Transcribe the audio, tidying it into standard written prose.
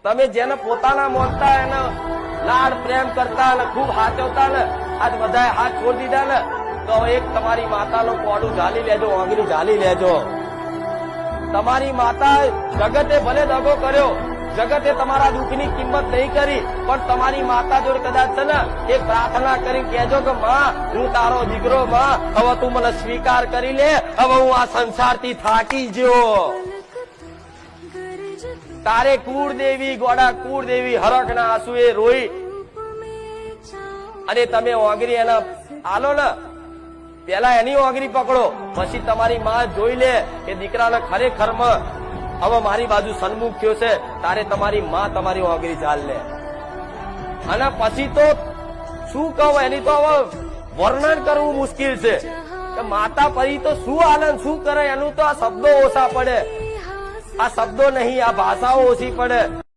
તમે જેને પોતાના માનતા એને લાડ પ્રેમ કરતા અને ખૂબ હાચવતા ને આજ બધાએ હાથ છોડી દીધા ને તો એક તમારી માતાનું કોડું ઝાલી લેજો, આંગળી ઝાલી લેજો. તમારી માતા જગતે ભલે દગો કર્યો, જગતે તમારા દુઃખની કિંમત નહીં કરી, પણ તમારી માતા જોડે કદાચ છે ને એક પ્રાર્થના કરી કહેજો કે માં હું તારો દીકરો, માં હવે તું મને સ્વીકાર કરી લે, હવે હું આ સંસારથી થાકી ગયો. તારે કુળદેવી ગોડા કુળદેવી હરખના આંસુએ રોઈ અને તમે ઓગરી એના આલો ને, પેલા એની ઓગરી પકડો, પછી તમારી માં જોઈ લે કે દીકરાને ખરેખરમાં હવે મારી બાજુ સન્મુખ થયો છે, તારે તમારી માં તમારી ઓગરી ચાલ લે. અને પછી તો શું કહું, એની તો હવે વર્ણન કરવું મુશ્કેલ છે કે માતા પરી તો શું આનંદ શું કરે, એનું તો આ શબ્દો ઓછા પડે, આ શબ્દો નહીં, આ ભાષાઓ ઓછી પડે.